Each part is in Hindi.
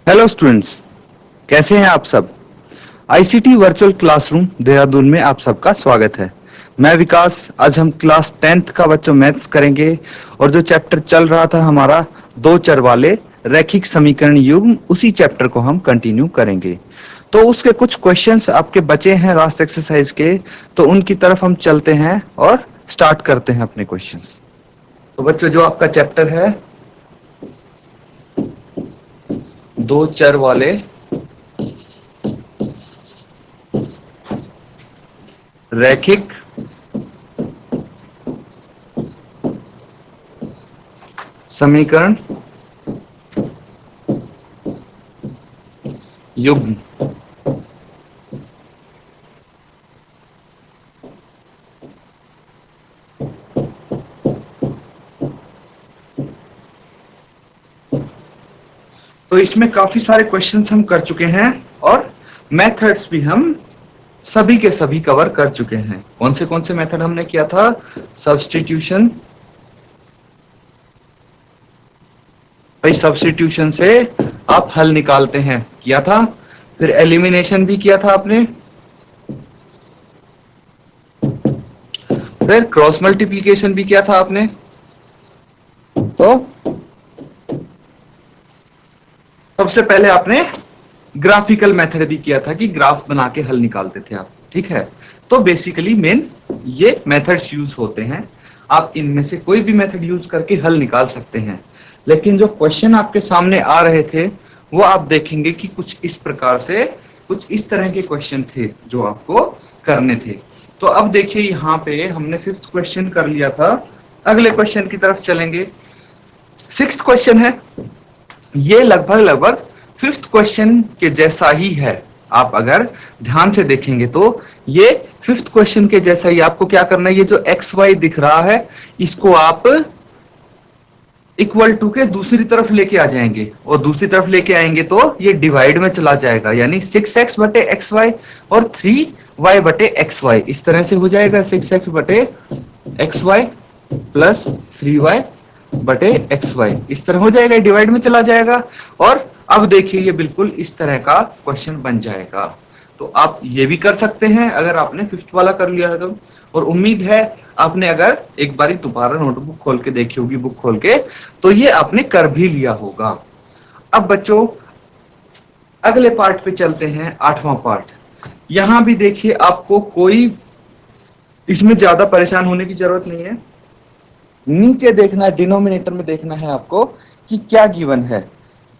हेलो स्टूडेंट्स, कैसे हैं आप सब। आईसीटी वर्चुअल क्लासरूम देहरादून में आप सबका स्वागत है। मैं विकास। आज हम क्लास 10th का बच्चों मैथ्स करेंगे और जो चैप्टर चल रहा था हमारा दो चर वाले रैखिक समीकरण युग्म, उसी चैप्टर को हम कंटिन्यू करेंगे। तो उसके कुछ क्वेश्चंस आपके बचे हैं लास्ट एक्सरसाइज के, तो उनकी तरफ हम चलते हैं और स्टार्ट करते हैं अपने क्वेश्चंस। तो बच्चों, जो आपका चैप्टर है दो चर वाले रैखिक समीकरण युग्म, तो इसमें काफी सारे क्वेश्चंस हम कर चुके हैं और मेथड्स भी हम सभी के सभी कवर कर चुके हैं। कौन से मेथड हमने किया था? सब्स्टिट्यूशन। भाई सब्स्टिट्यूशन से आप हल निकालते हैं, किया था। फिर एलिमिनेशन भी किया था आपने। फिर क्रॉस मल्टीप्लिकेशन भी किया था आपने। तो सबसे पहले आपने ग्राफिकल मेथड भी किया था कि ग्राफ बना के हल निकालते थे आप, ठीक है। तो बेसिकली मेन ये मेथड्स यूज होते हैं। आप इनमें से कोई भी मेथड यूज करके हल निकाल सकते हैं। लेकिन जो क्वेश्चन आपके सामने आ रहे थे वो आप देखेंगे कि कुछ इस प्रकार से, कुछ इस तरह के क्वेश्चन थे जो आपको करने थे। तो अब देखिए, यहाँ पे हमने 5th क्वेश्चन कर लिया था। अगले क्वेश्चन की तरफ चलेंगे। 6th क्वेश्चन है। ये लगभग 5th क्वेश्चन के जैसा ही है। आप अगर ध्यान से देखेंगे तो ये 5th क्वेश्चन के जैसा ही। आपको क्या करना है, ये जो एक्स वाई दिख रहा है इसको आप इक्वल टू के दूसरी तरफ लेके आ जाएंगे, और दूसरी तरफ लेके आएंगे तो ये डिवाइड में चला जाएगा, यानी 6x बटे एक्स वाई और 3y बटे एक्स वाई, इस तरह से हो जाएगा। 6x बटे एक्स वाई प्लस 3y बटे एक्स वाई, इस तरह हो जाएगा, डिवाइड में चला जाएगा। और अब देखिए ये बिल्कुल इस तरह का क्वेश्चन बन जाएगा। तो आप ये भी कर सकते हैं अगर आपने 5th वाला कर लिया है तो। और उम्मीद है आपने अगर एक बारी दोबारा नोटबुक खोल के देखी होगी, बुक खोल के, तो ये आपने कर भी लिया होगा। अब बच्चों अगले पार्ट पे चलते हैं, 8वां पार्ट। यहां भी देखिए आपको कोई इसमें ज्यादा परेशान होने की जरूरत नहीं है। नीचे देखना है, डिनोमिनेटर में देखना है आपको कि क्या गिवन है।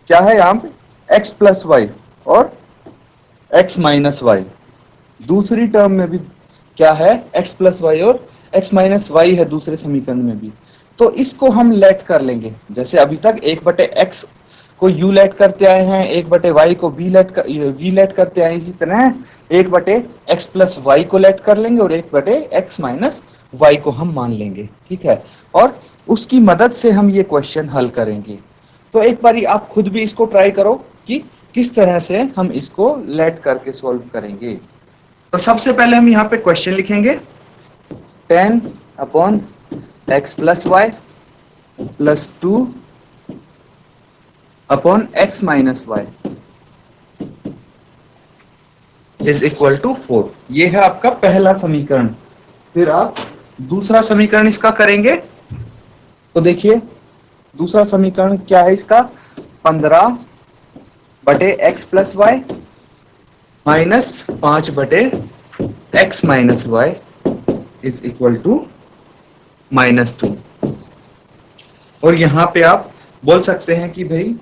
क्या है यहाँ पे? x प्लस वाई और x माइनस वाई। दूसरी टर्म में भी क्या है? x प्लस वाई और x माइनस वाई है दूसरे समीकरण में भी। तो इसको हम लेट कर लेंगे, जैसे अभी तक 1 बटे x को u लेट करते आए हैं, 1 बटे y को v लेट करते आए, इसी तरह 1 बटे x प्लस वाई को लेट कर लेंगे और 1 बटे x माइनस वाई को हम मान लेंगे, ठीक है। और उसकी मदद से हम ये क्वेश्चन हल करेंगे। तो एक बारी आप खुद भी इसको ट्राई करो कि किस तरह से हम इसको लेट करके सॉल्व करेंगे। तो सबसे पहले हम यहाँ पे क्वेश्चन लिखेंगे, 10 upon X plus Y plus 2 upon X minus Y is equal to 4। ये है आपका पहला समीकरण। फिर आप दूसरा समीकरण इसका करेंगे। तो देखिए दूसरा समीकरण क्या है इसका? 15 बटे एक्स प्लस वाई माइनस 5 बटे X minus Y is equal to -2। और यहां पे आप बोल सकते हैं कि भाई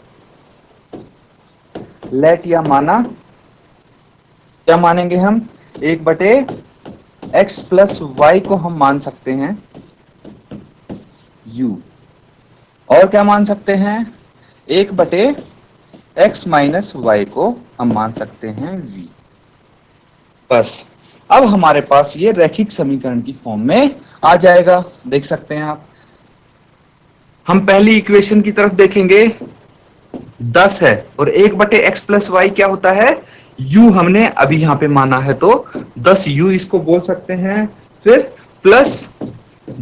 लेट या माना, क्या मानेंगे हम? 1 बटे एक्स प्लस वाई को हम मान सकते हैं u, और क्या मान सकते हैं? 1 बटे एक्स माइनस वाई को हम मान सकते हैं v। बस अब हमारे पास ये रैखिक समीकरण की फॉर्म में आ जाएगा। देख सकते हैं आप। हम पहली इक्वेशन की तरफ देखेंगे, 10 है और 1 बटे एक्स प्लस वाई क्या होता है? u हमने अभी यहां पे माना है, तो 10u इसको बोल सकते हैं। फिर प्लस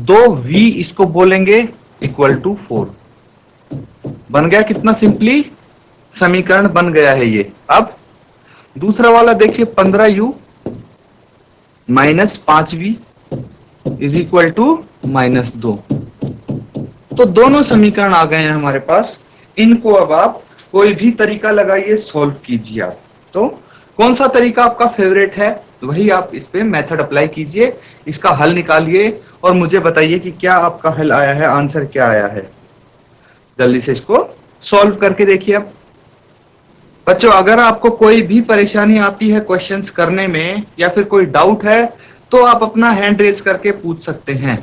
2v इसको बोलेंगे, इक्वल टू 4। बन गया कितना सिंपली? समीकरण बन गया है ये। अब दूसरा वाला देखिए 15u minus 5v is equal to -2। तो दोनों समीकरण आ गए हैं हमारे पास। इनको अब आप कोई भी तरीका लगाइए, सॉल्व कीजिए आप। तो कौन सा तरीका आपका फेवरेट है, वही आप इस पे मेथड अप्लाई कीजिए, इसका हल निकालिए और मुझे बताइए कि क्या आपका हल आया है, आंसर क्या आया है। जल्दी से इसको सॉल्व करके देखिए। अब बच्चों अगर आपको कोई भी परेशानी आती है क्वेश्चंस करने में या फिर कोई डाउट है तो आप अपना हैंड रेज करके पूछ सकते हैं।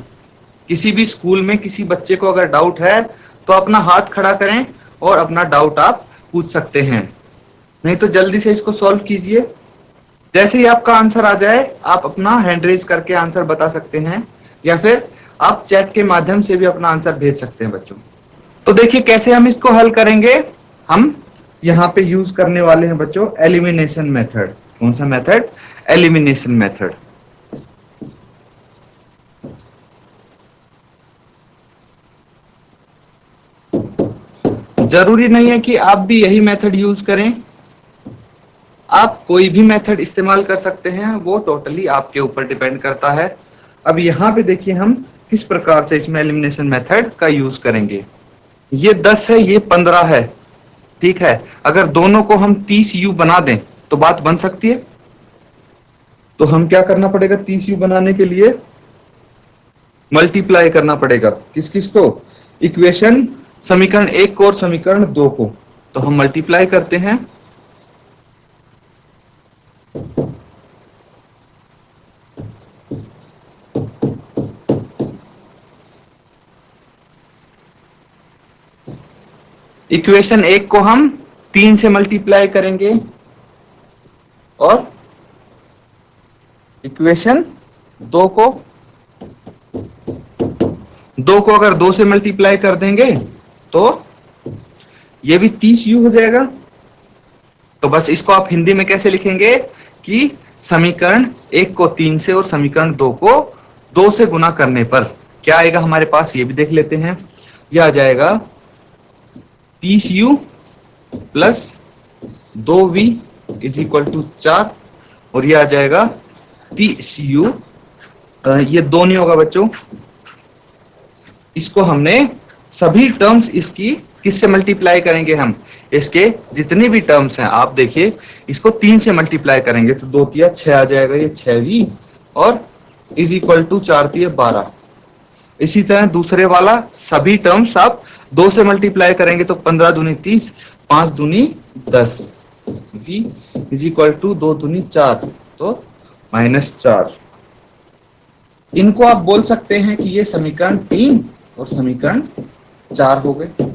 किसी भी स्कूल में किसी बच्चे को अगर डाउट है तो अपना हाथ खड़ा करें और अपना डाउट आप पूछ सकते हैं, नहीं तो जल्दी से इसको सॉल्व कीजिए। जैसे ही आपका आंसर आ जाए आप अपना हैंड रेज करके आंसर बता सकते हैं या फिर आप चैट के माध्यम से भी अपना आंसर भेज सकते हैं बच्चों। तो देखिए कैसे हम इसको हल करेंगे। हम यहाँ पे यूज करने वाले हैं बच्चों एलिमिनेशन मेथड। कौन सा मेथड? Elimination method. जरूरी नहीं है कि आप भी यही मेथड यूज करें, आप कोई भी मेथड इस्तेमाल कर सकते हैं, वो टोटली आपके ऊपर डिपेंड करता है। अब यहाँ पे देखिए हम किस प्रकार से इसमें एलिमिनेशन मेथड का यूज करेंगे। ये 10 है, ये 15 है, ठीक है। अगर दोनों को हम 30u बना दें तो बात बन सकती है। तो हम क्या करना पड़ेगा, 30u बनाने के लिए मल्टीप्लाई करना पड़ेगा किस किस को, इक्वेशन समीकरण 1 को और समीकरण 2 को। तो हम मल्टीप्लाई करते हैं। इक्वेशन 1 को हम 3 से मल्टीप्लाई करेंगे और इक्वेशन 2 को अगर 2 से मल्टीप्लाई कर देंगे तो ये भी 30u हो जाएगा। तो बस इसको आप हिंदी में कैसे लिखेंगे कि समीकरण 1 को 3 से और समीकरण 2 को 2 से गुना करने पर क्या आएगा हमारे पास, ये भी देख लेते हैं। यह आ जाएगा 30u plus 2v is equal to 4 और ये आ जाएगा 30u, ये 2 नहीं होगा बच्चों, इसको हमने सभी टर्म्स इसकी किससे मल्टीप्लाई करेंगे, हम इसके जितने भी टर्म्स हैं आप देखिए इसको 3 से मल्टीप्लाई करेंगे तो 2 तिया 6 आ जाएगा, ये 6v और इज इक्वल टू 4 तिया 12। इसी तरह दूसरे वाला सभी टर्म्स आप 2 से मल्टीप्लाई करेंगे तो 15 दूनी 30, 5 दूनी 10, v इज इक्वल टू 2 दूनी 4 तो -4। इनको आप बोल सकते हैं कि ये समीकरण 3 और समीकरण 4 हो गए।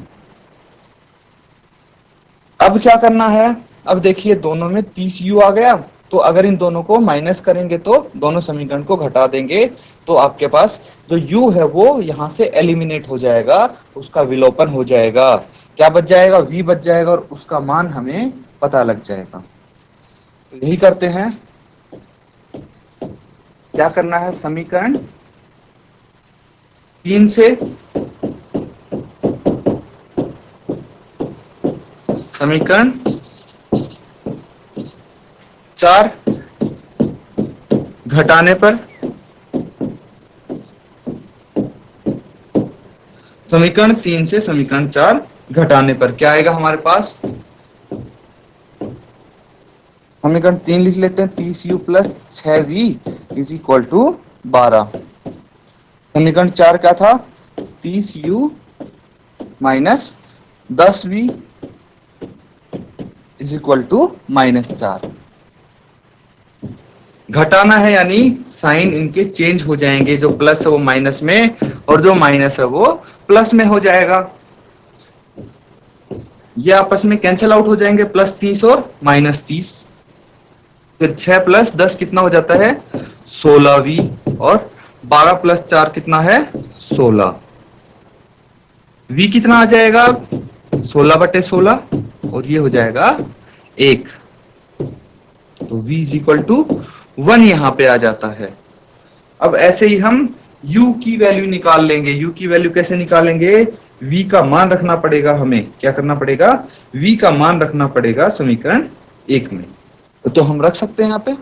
अब क्या करना है, अब देखिए दोनों में 30u आ गया, तो अगर इन दोनों को माइनस करेंगे तो दोनों समीकरण को घटा देंगे तो आपके पास जो u है वो यहां से एलिमिनेट हो जाएगा, उसका विलोपन हो जाएगा। क्या बच जाएगा, v बच जाएगा और उसका मान हमें पता लग जाएगा। तो यही करते हैं। क्या करना है, समीकरण 3 से समीकरण 4 घटाने पर समीकरण 3 से समीकरण 4 घटाने पर क्या आएगा हमारे पास, समीकरण 3 लिख लेते हैं 30u plus 6v is equal to 12। समीकरण 4 क्या था, 30u minus 10v is equal to -4। घटाना है यानी साइन इनके चेंज हो जाएंगे, जो प्लस है वो माइनस में और जो माइनस है वो प्लस में हो जाएगा। ये आपस में कैंसिल आउट हो जाएंगे, +30 और -30। फिर 6 + 10 कितना हो जाता है, 16v और 12 + 4 कितना है, 16। v कितना आ जाएगा, 16/16 और ये हो जाएगा 1। तो v इज इक्वल टू 1 यहां पे आ जाता है। अब ऐसे ही हम u की वैल्यू निकाल लेंगे। u की वैल्यू कैसे निकालेंगे? v का मान रखना पड़ेगा, हमें क्या करना पड़ेगा? v का मान रखना पड़ेगा समीकरण 1 में। तो हम रख सकते हैं यहाँ पे,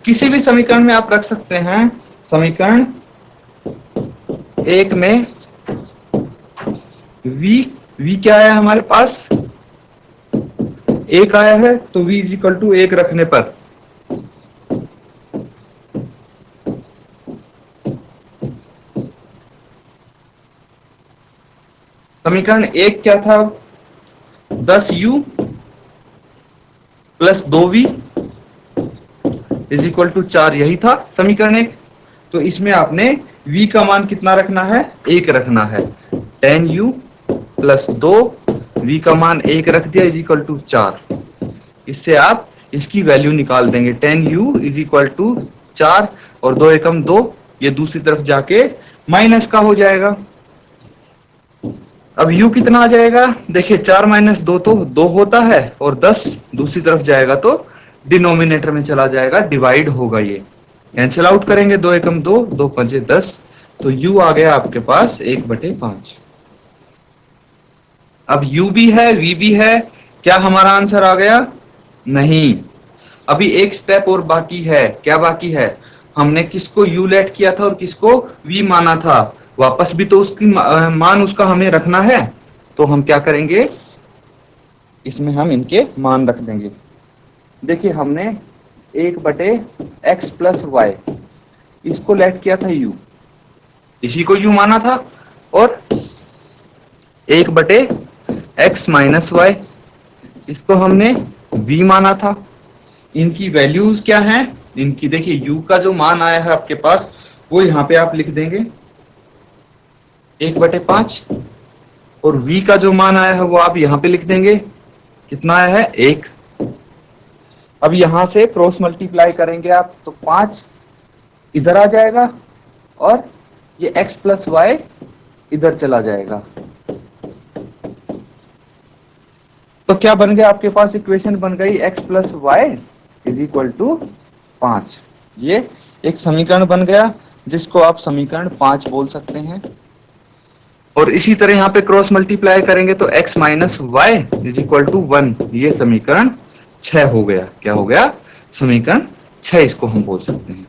किसी भी समीकरण में आप रख सकते हैं। समीकरण 1 में v क्या आया हमारे पास? 1 आया है, तो v इज इक्वल टू 1 रखने पर समीकरण 1 क्या था? 10u plus 2v is equal to 4, यही था समीकरण 1। तो इसमें आपने v का मान कितना रखना है? 1 रखना है। 10u प्लस 2v का मान 1 रख दिया इज इक्वल टू 4। इससे आप इसकी वैल्यू निकाल देंगे। 10u इज इक्वल टू 4 और 2 एकम 2, ये दूसरी तरफ जाके माइनस का हो जाएगा। अब u कितना आ जाएगा? देखिए 4 माइनस 2 तो 2 होता है, और 10 दूसरी तरफ जाएगा तो डिनोमिनेटर में चला जाएगा, डिवाइड होगा। ये कैंसिल आउट करेंगे, 2 एकम 2, 2 पंजे 10, तो u आ गया आपके पास 1/5। अब u भी है, v भी है, क्या हमारा आंसर आ गया? नहीं, अभी एक स्टेप और बाकी है। क्या बाकी है? हमने किसको u लेट किया था और किसको v माना था, वापस भी तो उसकी मान उसका हमें रखना है। तो हम क्या करेंगे, इसमें हम इनके मान रख देंगे। देखिए हमने 1/x प्लस वाई, इसको लेट किया था u, इसी को u माना था, और 1/x माइनस वाई, इसको हमने v माना था। इनकी वैल्यूज क्या हैं? इनकी देखिए u का जो मान आया है आपके पास, वो यहाँ पे आप लिख देंगे 1/5, और v का जो मान आया है वो आप यहाँ पे लिख देंगे, कितना आया है? 1। अब यहां से क्रॉस मल्टीप्लाई करेंगे आप, तो 5 इधर आ जाएगा, और ये x प्लस वाई इधर चला जाएगा। तो क्या बन गया आपके पास? इक्वेशन बन गई x plus Y is equal to 5। ये एक समीकरण बन गया, जिसको आप समीकरण 5 बोल सकते हैं। और इसी तरह यहाँ पे क्रॉस मल्टीप्लाई करेंगे तो x minus Y is equal to 1, ये समीकरण 6 हो गया। क्या हो गया? समीकरण 6 इसको हम बोल सकते हैं।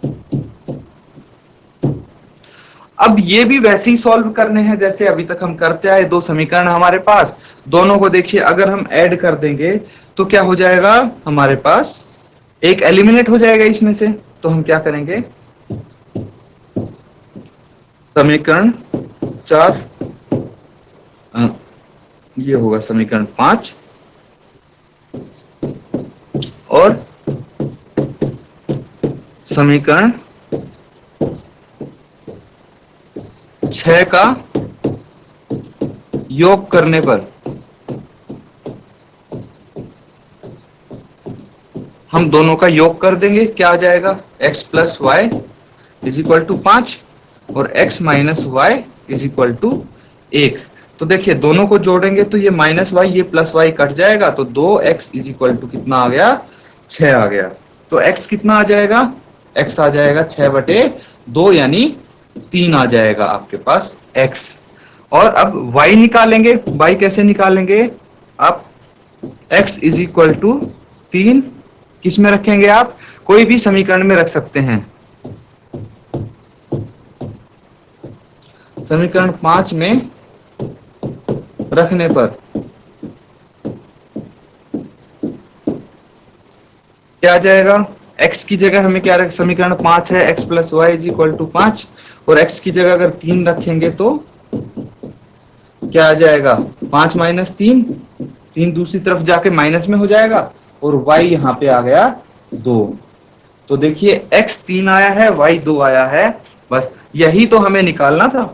अब ये भी वैसे ही सॉल्व करने हैं जैसे अभी तक हम करते आए। 2 समीकरण हमारे पास, दोनों को देखिए अगर हम ऐड कर देंगे तो क्या हो जाएगा? हमारे पास एक एलिमिनेट हो जाएगा इसमें से। तो हम क्या करेंगे, समीकरण 4, ये होगा समीकरण 5, और समीकरण 6 का योग करने पर हम दोनों का योग कर देंगे। क्या आ जाएगा? x plus Y is equal to 5 और x minus Y is equal to 1। तो देखिए दोनों को जोड़ेंगे तो ये माइनस वाई, ये प्लस वाई कट जाएगा, तो 2x इज इक्वल टू कितना आ गया? 6 आ गया। तो x कितना आ जाएगा? x आ जाएगा 6/2, यानी 3 आ जाएगा आपके पास x। और अब y निकालेंगे। y कैसे निकालेंगे? आप x इज इक्वल टू 3 किस में रखेंगे? आप कोई भी समीकरण में रख सकते हैं। समीकरण 5 में रखने पर क्या आ जाएगा? x की जगह हमें क्या रख, समीकरण 5 है x plus Y is equal to 5, और x की जगह अगर 3 रखेंगे तो क्या आ जाएगा? 5 माइनस 3, 3 दूसरी तरफ जाके माइनस में हो जाएगा, और y यहाँ पे आ गया 2। तो देखिए x 3 आया है, y 2 आया है। बस यही तो हमें निकालना था,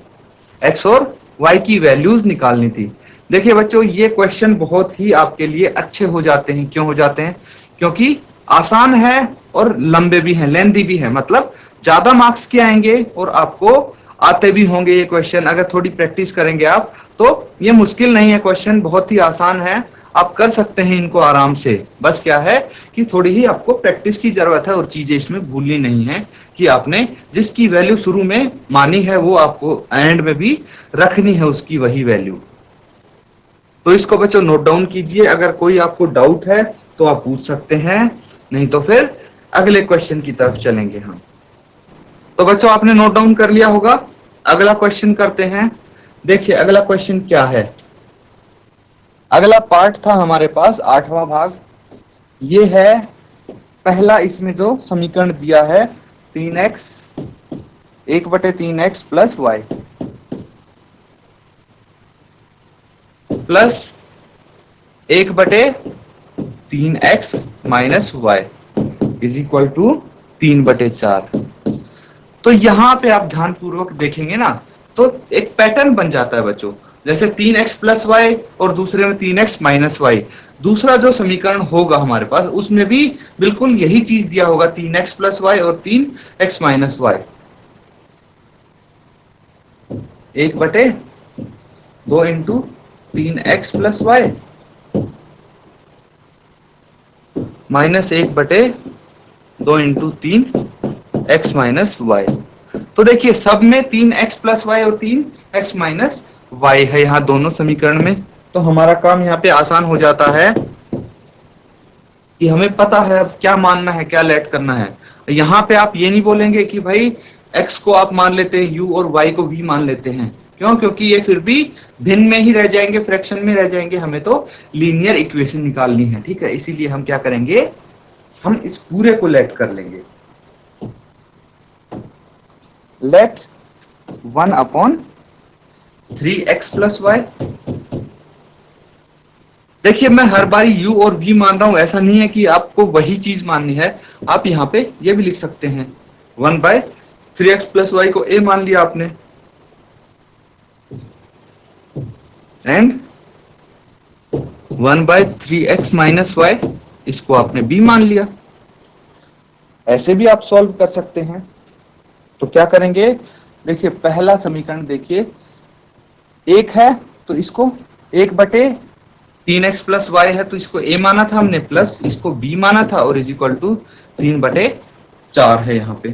x और y की वैल्यूज निकालनी थी। देखिए बच्चों, ये क्वेश्चन बहुत ही आपके लिए अच्छे हो जाते हैं। क्यों हो जाते हैं? क्योंकि आसान है और लंबे भी हैं, लेंथी भी है, मतलब ज्यादा मार्क्स के आएंगे और आपको आते भी होंगे ये क्वेश्चन। अगर थोड़ी प्रैक्टिस करेंगे आप तो ये मुश्किल नहीं है, क्वेश्चन बहुत ही आसान है। आप कर सकते हैं इनको आराम से। बस क्या है कि थोड़ी ही आपको प्रैक्टिस की जरूरत है और चीजें इसमें भूलनी नहीं है कि आपने जिसकी वैल्यू शुरू में मानी है वो आपको एंड में भी रखनी है उसकी वही वैल्यू। तो इसको बच्चों नोट डाउन कीजिए, अगर कोई आपको डाउट है तो आप पूछ सकते हैं, नहीं तो फिर अगले क्वेश्चन की तरफ चलेंगे हम। तो बच्चों आपने नोट डाउन कर लिया होगा, अगला क्वेश्चन करते हैं। देखिए अगला क्वेश्चन क्या है, अगला पार्ट था हमारे पास 8वां भाग। ये है पहला, इसमें जो समीकरण दिया है 3x 1/3x plus Y plus 1/3x minus Y is equal to 3/4। तो यहां पे आप ध्यान पूर्वक देखेंगे ना तो एक पैटर्न बन जाता है बच्चों, जैसे 3x प्लस वाई और दूसरे में 3x माइनस वाई। दूसरा जो समीकरण होगा हमारे पास उसमें भी बिल्कुल यही चीज दिया होगा, 3x प्लस वाई और 3x minus Y 1/2 into 3x plus Y minus 1/2 into 3x minus Y. तो देखिए सब में 3x प्लस वाई और 3x माइनस वाई है यहाँ दोनों समीकरण में। तो हमारा काम यहाँ पे आसान हो जाता है कि हमें पता है अब क्या मानना है क्या लेट करना है। यहाँ पे आप ये नहीं बोलेंगे कि भाई x को आप मान लेते हैं u और y को v मान लेते हैं, क्यों? क्योंकि ये फिर भी भिन्न में ही रह जाएंगे, फ्रैक्शन में रह जाएंगे, हमें तो लीनियर इक्वेशन निकालनी है, ठीक है। इसीलिए हम क्या करेंगे, हम इस पूरे को लेट कर लेंगे। Let 1/3x plus Y. देखिए मैं हर बारी u और v मान रहा हूं, ऐसा नहीं है कि आपको वही चीज माननी है। आप यहाँ पे ये भी लिख सकते हैं 1/3x प्लस वाई को a मान लिया आपने एंड 1/3x माइनस वाई इसको आपने b मान लिया। ऐसे भी आप सॉल्व कर सकते हैं। तो क्या करेंगे, देखिए पहला समीकरण देखिए, एक है तो इसको 1/3x प्लस वाई है तो इसको a माना था हमने, प्लस इसको b माना था और इज इक्वल टू 3/4 है यहाँ पे।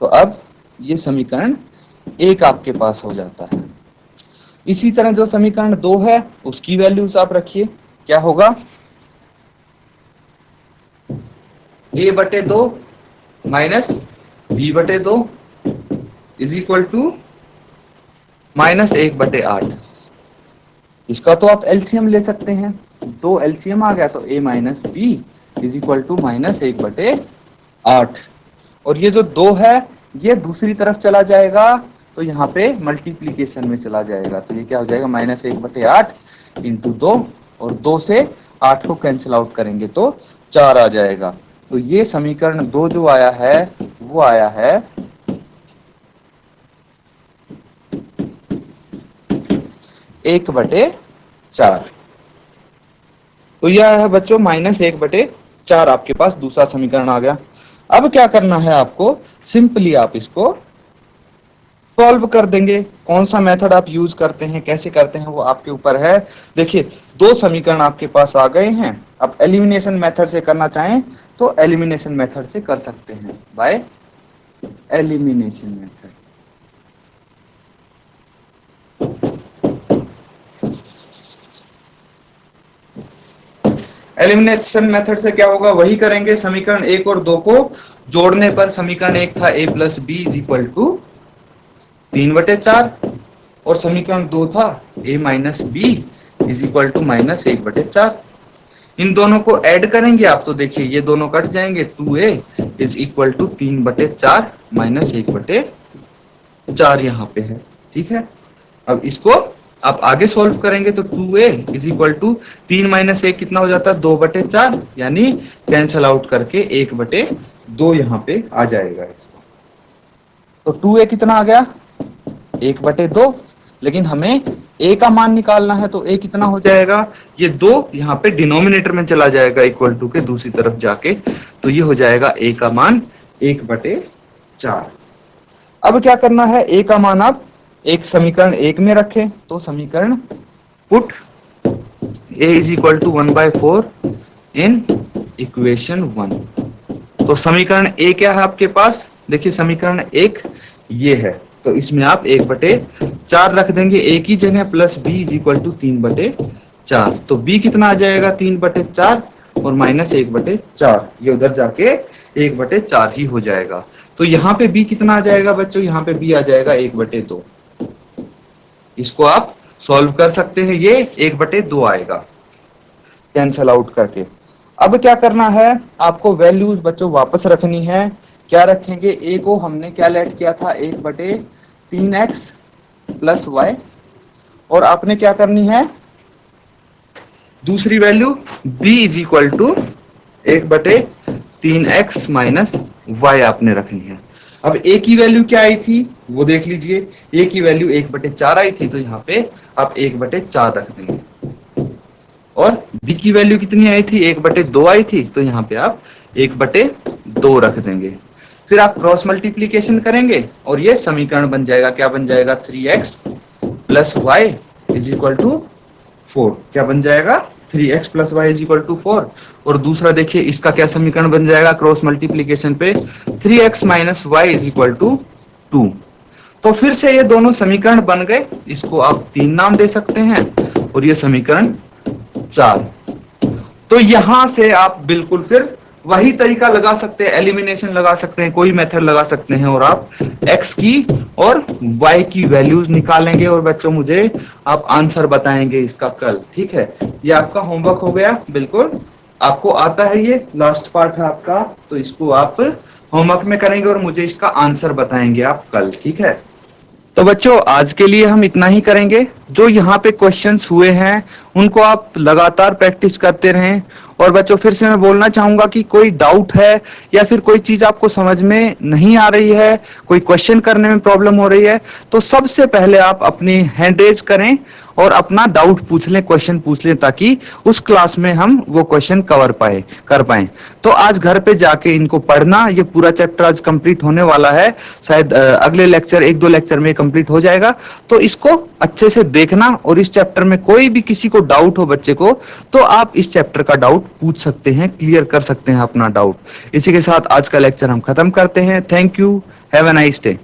तो अब ये समीकरण एक आपके पास हो जाता है। इसी तरह जो समीकरण 2 है उसकी वैल्यूज आप रखिए, क्या होगा, a/2 minus b/2 is equal to minus 1/8। इसका तो आप एलसीएम ले सकते हैं, 2 एलसीएम आ गया तो a minus B is equal to minus 1/8। और ये जो 2 है ये दूसरी तरफ चला जाएगा तो यहाँ पे मल्टीप्लीकेशन में चला जाएगा, तो ये क्या हो जाएगा, माइनस 1/8 इंटू 2 और 2 से 8 को कैंसिल आउट करेंगे तो 4 आ जाएगा। तो ये समीकरण 2 जो आया है वो आया है 1/4। तो यह है बच्चों माइनस 1/4 आपके पास दूसरा समीकरण आ गया। अब क्या करना है आपको, सिंपली आप इसको सॉल्व कर देंगे। कौन सा मेथड आप यूज करते हैं, कैसे करते हैं वो आपके ऊपर है। देखिए 2 समीकरण आपके पास आ गए हैं, अब एलिमिनेशन मेथड से करना चाहें तो एलिमिनेशन मेथड से कर सकते हैं, by elimination method. Elimination method से क्या होगा, वही करेंगे। समीकरण 1 और 2 को जोड़ने पर समीकरण 1 था a plus B is equal to 3/4 और समीकरण 2 था a minus B is equal to minus 1/4। इन दोनों को ऐड करेंगे आप तो देखिए ये दोनों कट जाएंगे, 2a is equal to 3/4 minus 1/4 यहाँ पे है, ठीक है। अब इसको आप आगे सॉल्व करेंगे तो 2a is equal to 3 minus 1 कितना हो जाता है, 2/4, यानी कैंसल आउट करके 1/2 यहाँ पे आ जाएगा। तो 2a कितना आ गया, 1/2, लेकिन हमें a का मान निकालना है तो a कितना हो जाएगा, ये 2 यहाँ पे डिनोमिनेटर में चला जाएगा इक्वल टू के दूसरी तरफ जाके, तो ये हो जाएगा a का मान 1/4। अब क्या करना है, a का मान आप एक समीकरण 1 में रखें, तो समीकरण put a is equal to 1/4 in equation 1। तो समीकरण ए क्या है आपके पास? देखिए समीकरण एक ये है, तो इसमें आप 1/4 रख देंगे ए की जगह, plus B is equal to 3/4। तो बी कितना आ जाएगा? 3/4 और माइनस 1/4, ये उधर जाके 1/4 ही हो जाएगा। तो यहाँ पे बी कितना आ जाएगा बच्चों? यहाँ पे बी आ जाएगा 1/2। इसको आप सॉल्व कर सकते हैं, ये 1/2 आएगा कैंसल आउट करके। अब क्या करना है आपको? वैल्यूज बच्चों वापस रखनी है। क्या रखेंगे? ए को हमने क्या लेट किया था? 1/3x प्लस वाई, और आपने क्या करनी है? दूसरी value b is equal to 1/3x minus Y आपने रखनी है। अब a की वैल्यू क्या आई थी वो देख लीजिए। a की वैल्यू 1/4 आई थी, तो यहाँ पे आप 1/4 रख देंगे। और b की वैल्यू कितनी आई थी? 1/2 आई थी, तो यहाँ पे आप 1/2 रख देंगे। फिर आप क्रॉस मल्टीप्लीकेशन करेंगे और ये समीकरण बन जाएगा। क्या बन जाएगा? 3x plus Y is equal to 4। क्या बन जाएगा? 3x plus Y is equal to 4। और दूसरा देखिए इसका क्या समीकरण बन जाएगा क्रॉस मल्टीप्लीकेशन पे? 3x minus Y is equal to 2। तो फिर से ये दोनों समीकरण बन गए। इसको आप 3 नाम दे सकते हैं और ये समीकरण 4। तो यहां से आप बिल्कुल फिर वही तरीका लगा सकते हैं, एलिमिनेशन लगा सकते हैं, कोई मेथड लगा सकते हैं, और आप x की और y की वैल्यूज निकालेंगे और बच्चों मुझे आप आंसर बताएंगे इसका कल। ठीक है, ये आपका होमवर्क हो गया। बिल्कुल आपको आता है, ये लास्ट पार्ट है आपका, तो इसको आप होमवर्क में करेंगे और मुझे इसका आंसर बताएंगे आप कल। ठीक है, तो बच्चों आज के लिए हम इतना ही करेंगे। जो यहाँ पे क्वेश्चंस हुए हैं उनको आप लगातार प्रैक्टिस करते रहें। और बच्चों फिर से मैं बोलना चाहूंगा कि कोई डाउट है या फिर कोई चीज आपको समझ में नहीं आ रही है, कोई क्वेश्चन करने में प्रॉब्लम हो रही है, तो सबसे पहले आप अपनी हैंड रेज करें और अपना डाउट पूछ लें, क्वेश्चन पूछ लें, ताकि उस क्लास में हम वो क्वेश्चन कर पाए। तो आज घर पे जाके इनको पढ़ना। ये पूरा चैप्टर आज कंप्लीट होने वाला है, शायद अगले लेक्चर 1-2 लेक्चर में कंप्लीट हो जाएगा। तो इसको अच्छे से देखना, और इस चैप्टर में कोई भी किसी को डाउट हो बच्चे को, तो आप इस चैप्टर का डाउट पूछ सकते हैं, क्लियर कर सकते हैं अपना डाउट। इसी के साथ आज का लेक्चर हम खत्म करते हैं। Thank you, have a nice day.